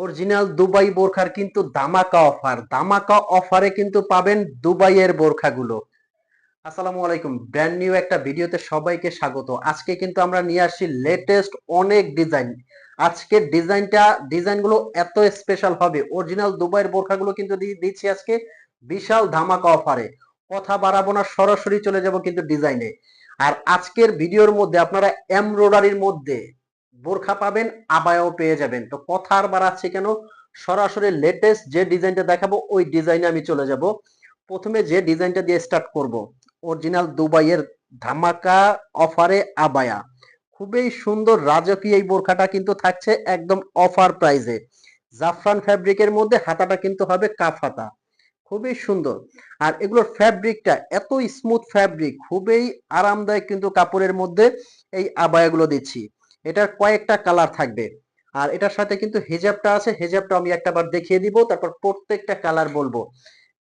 Original Dubai বোরখার কিন্তু দামাকা offer, দামাকা অফারে কিন্তু পাবেন দুবাইয়ের বোরখাগুলো। আসসালামু আলাইকুম, ব্র্যান্ড নিউ একটা ভিডিওতে সবাইকে স্বাগত। আজকে কিন্তু আমরা নিয়ে আসছি লেটেস্ট অনেক ডিজাইন। আজকের ডিজাইনগুলো এত স্পেশাল হবে, অরিজিনাল দুবাইয়ের বোরখাগুলো কিন্তু দিচ্ছি আজকে বিশাল ধামাকা অফারে। কথা বাড়াবো না, সরাসরি চলে যাব কিন্তু ডিজাইনে। আর আজকের ভিডিওর মধ্যে আপনারা এমব্রয়ডারির মধ্যে বোরখা পাবেন, আবায়াও পেয়ে যাবেন। তো কথা আর বাড়াচ্ছি কেন, সরাসরি লেটেস্ট যে ডিজাইনটা দেখাবো ওই ডিজাইনে আমি চলে যাব। প্রথমে যে ডিজাইনটা দিয়ে স্টার্ট করব, অরিজিনাল দুবাইয়ের ধামাকা অফারে আবায়া। খুবই সুন্দর রাজকীয় এই বোরখাটা কিন্তু থাকছে একদম অফার প্রাইজে। জাফরান ফ্যাব্রিকের মধ্যে হাতাটা কিন্তু হবে কাফ হাতা, খুবই সুন্দর। আর এগুলোর ফ্যাব্রিকটা এত স্মুথ ফ্যাব্রিক, খুবই আরামদায়ক কিন্তু কাপড়ের মধ্যে এই আবায়াগুলো দিচ্ছি। এটার কয়েকটা কালার থাকবে। আর এটার সাথে কিন্তু হিজাবটা আছে, হিজাবটা আমি একটাবার দেখিয়ে দিব, তারপর প্রত্যেকটা কালার বলবো,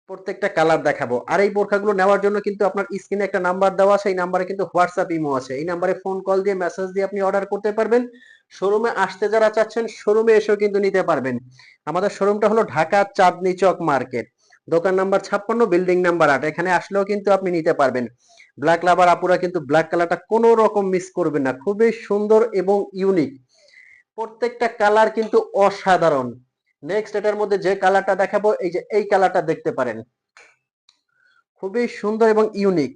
প্রত্যেকটা কালার দেখাবো। আর এই বোরখাগুলো নেওয়ার জন্য কিন্তু আপনার স্ক্রিনে একটা নাম্বার দেওয়া আছে, এই নাম্বারে কিন্তু হোয়াটসঅ্যাপ ইমো আছে, এই নাম্বারে ফোন কল দিয়ে মেসেজ দিয়ে আপনি অর্ডার করতে পারবেন। শোরুমে আসতে যারা চাচ্ছেন শোরুমে এসেও কিন্তু নিতে পারবেন। আমাদের শোরুমটা হলো ঢাকা চাঁদনী চক মার্কেট, দোকান নাম্বার 56, বিল্ডিং নাম্বার 8। এখানে আসলেও কিন্তু আপনি নিতে পারবেন। ব্ল্যাক লাভার আপুরা কিন্তু ব্ল্যাক কালারটা কোনো রকম মিস করবেন না, খুবই সুন্দর এবং ইউনিক। প্রত্যেকটা কালার কিন্তু অসাধারণ। নেক্সট এটার মধ্যে যে কালারটা দেখাবো, এই যে এই কালারটা দেখতে পারেন, খুবই সুন্দর এবং ইউনিক।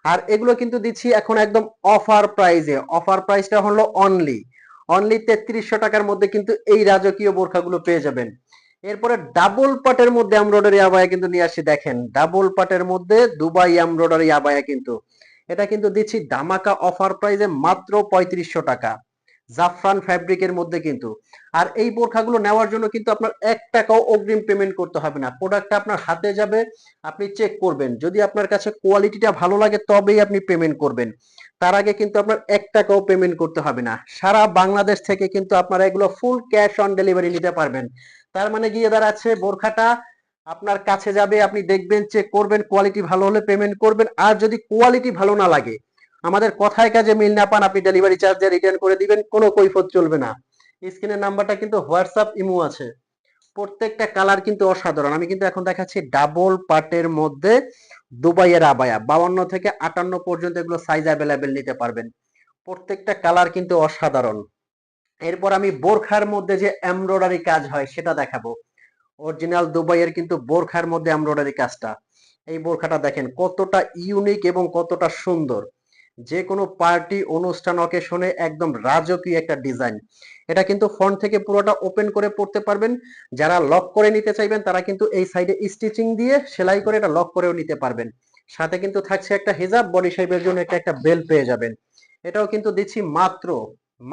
আর এগুলো কিন্তু দিচ্ছি এখন একদম অফার প্রাইজে। অফার প্রাইসটা হলো অনলি অনলি 3300 টাকার মধ্যে কিন্তু এই রাজকীয় বোরখাগুলো পেয়ে যাবেন। এরপরে ডাবল পাটের মধ্যে এমব্রয়ডারি আবায়া কিন্তু নিয়ে আসছি, দেখেন ডাবল পাটের মধ্যে দুবাই এমব্রয়ডারি আবায়া কিন্তু এটা কিন্তু দিচ্ছি ধামাকা অফার প্রাইজে মাত্র 3500 টাকা, জাফরান ফ্যাব্রিকের মধ্যে কিন্তু। আর এই বোরখাগুলো নেওয়ার জন্য কিন্তু আপনার 1 টাকাও অগ্রিম পেমেন্ট করতে হবে না, প্রোডাক্টটা আপনার হাতে যাবে, আপনি চেক করবেন, যদি আপনার কাছে কোয়ালিটিটা ভালো লাগে তবেই আপনি পেমেন্ট করবেন। তার আগে কিন্তু আপনার 1 টাকাও পেমেন্ট করতে হবে না। সারা বাংলাদেশ থেকে কিন্তু আপনারা এগুলো ফুল ক্যাশ অন ডেলিভারি নিতে পারবেন। তার মানে গিয়ে দাঁড়াচ্ছে বোরখাটা আপনার কাছে যাবে, আপনি দেখবেন, চেক করবেন, কোয়ালিটি ভালো হলে পেমেন্ট করবেন। আর যদি কোয়ালিটি ভালো না লাগে, আমাদের কথায় কাজে মিল না পান, আপনি ডেলিভারি চার্জ দিয়ে রিটার্ন করে দিবেন, কোনো কৈফিয়ত চলবে না। স্ক্রিনের নাম্বারটা কিন্তু হোয়াটসঅ্যাপ ইমো আছে। প্রত্যেকটা কালার কিন্তু অসাধারণ। আমি কিন্তু এখন দেখাচ্ছি ডাবল পাটের মধ্যে দুবাইয়ের আবায়া, 52 থেকে 58 পর্যন্ত এগুলো সাইজ অ্যাভেলেবেল নিতে পারবেন। প্রত্যেকটা কালার কিন্তু অসাধারণ। এরপর আমি বোরখার মধ্যে যে এমব্রয়ডারি কাজ হয় সেটা দেখাবো। অরিজিনাল দুবাইয়ের কিন্তু বোরখার মধ্যে এমব্রয়ডারি কাজটা, এই বোরখাটা দেখেন কতটা ইউনিক এবং কতটা সুন্দর। যে কোনো পার্টি অনুষ্ঠান অকেশনে একদম রাজকীয় একটা ডিজাইন। এটা কিন্তু ফ্রন্ট থেকে পুরোটা ওপেন করে পড়তে পারবেন। যারা লক করে নিতে চাইবেন তারা কিন্তু এই সাইডে স্টিচিং দিয়ে সেলাই করে এটা লক করেও নিতে পারবেন। সাথে কিন্তু থাকছে একটা হিজাব, বডি শেপের জন্য একটা বেল্ট পেয়ে যাবেন। এটাও কিন্তু দিচ্ছি মাত্র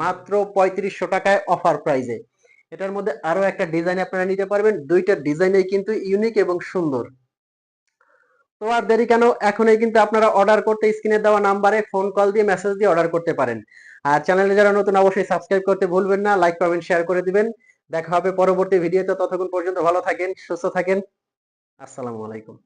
মাত্র 3500 টাকায় অফার প্রাইজে। এটার মধ্যে আরো একটা ডিজাইন আপনারা নিতে পারবেন, দুইটা ডিজাইনই কিন্তু ইউনিক এবং সুন্দর। তো আর দেরি কেন, এখনই কিন্তু আপনারা অর্ডার করতে স্ক্রিনে দেওয়া নাম্বারে ফোন কল দিয়ে মেসেজ দিয়ে অর্ডার করতে পারেন। আর চ্যানেলে যারা নতুন অবশ্যই সাবস্ক্রাইব করতে ভুলবেন না, লাইক কমেন্ট শেয়ার করে দিবেন। দেখা হবে পরবর্তী ভিডিওতে, ততক্ষণ পর্যন্ত ভালো থাকেন, সুস্থ থাকেন। আসসালামু আলাইকুম।